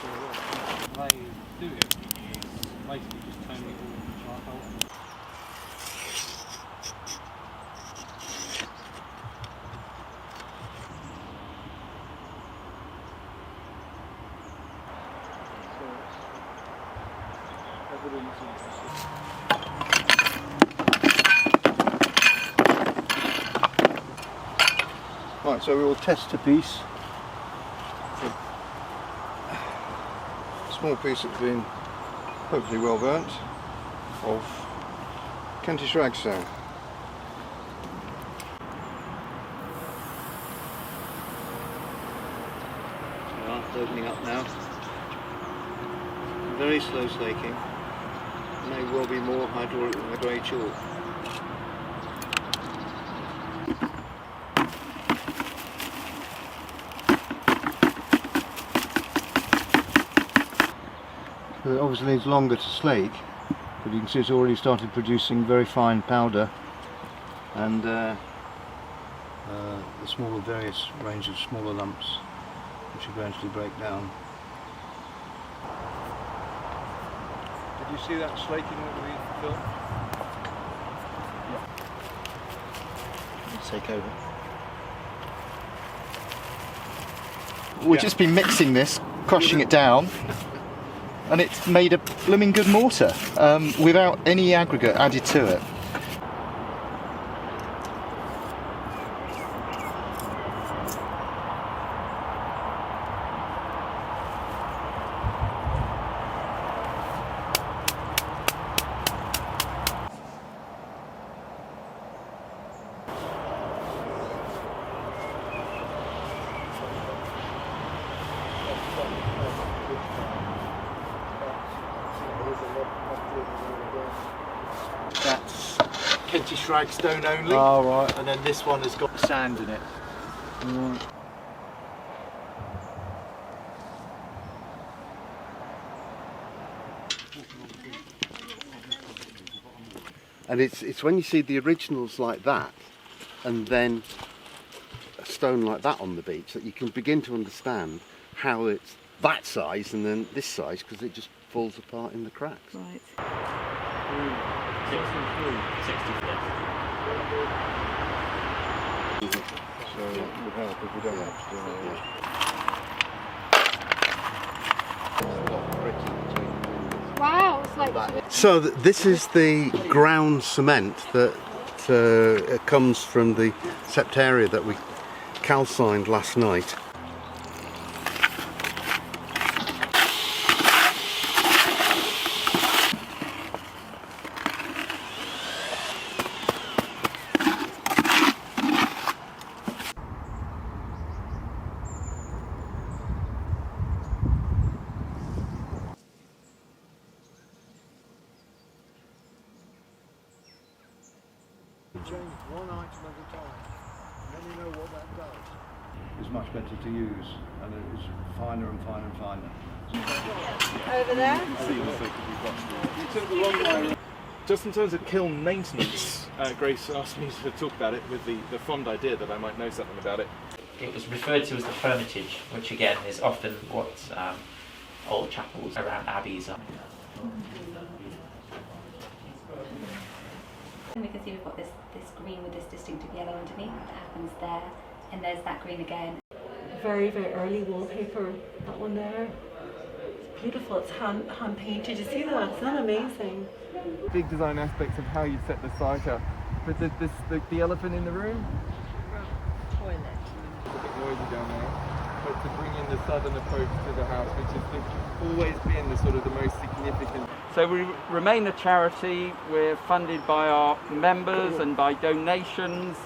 The way you do everything is basically just turning it all into charcoal. Right, so we will test a piece. A small piece that's been hopefully well burnt of Kentish ragstone. So it's opening up now. Very slow slaking. May well be more hydraulic than the grey chalk. It obviously needs longer to slake, but you can see it's already started producing very fine powder, and the smaller various range of smaller lumps which will eventually break down. Did you see that slaking that we filmed? Yeah. Let's take over. We've just been mixing this, crushing it down, and it's made a blooming good mortar without any aggregate added to it. That's Kentish ragstone only. Oh, right. And then this one has got sand in it. Right. And it's when you see the originals like that and then a stone like that on the beach that you can begin to understand how it's that size and then this size, because it just falls apart in the cracks. Right. 63. So it would help if we don't have to do it. Wow, it's like So this is the ground cement that comes from the sept area that we calcined last night. Change one item at a time, and then you know what that does. It's much better to use, and it's finer and finer and finer. over there. You took the long way. Just in terms of kiln maintenance, Grace asked me to talk about it with the fond idea that I might know something about it. It was referred to as the hermitage, which again is often what old chapels around abbeys are. And we can see we've got this green with this distinctive yellow underneath that happens there, and there's that green again. Very, very early wallpaper, that one there. It's beautiful, it's hand painted. You see that? Isn't that amazing? Big design aspects of how you set the site up. But the elephant in the room? Toilet. It's a bit noisy down there. But to bring in the southern approach to the house, which has always been the most significant. So we remain a charity. We're funded by our members and by donations.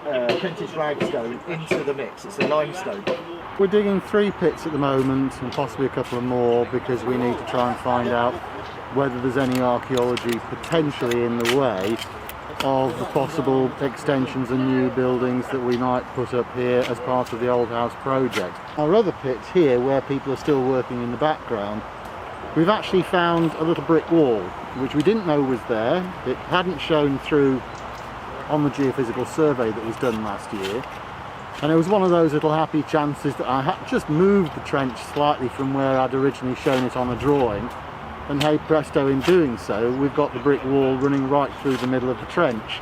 Kentish ragstone into the mix. It's a limestone. We're digging 3 pits at the moment and possibly a couple of more because we need to try and find out whether there's any archaeology potentially in the way of the possible extensions and new buildings that we might put up here as part of the old house project. Our other pit here, where people are still working in the background, we've actually found a little brick wall which we didn't know was there. It hadn't shown through on the geophysical survey that was done last year, And it was one of those little happy chances that I had just moved the trench slightly from where I'd originally shown it on a drawing, and hey presto, in doing so we've got the brick wall running right through the middle of the trench.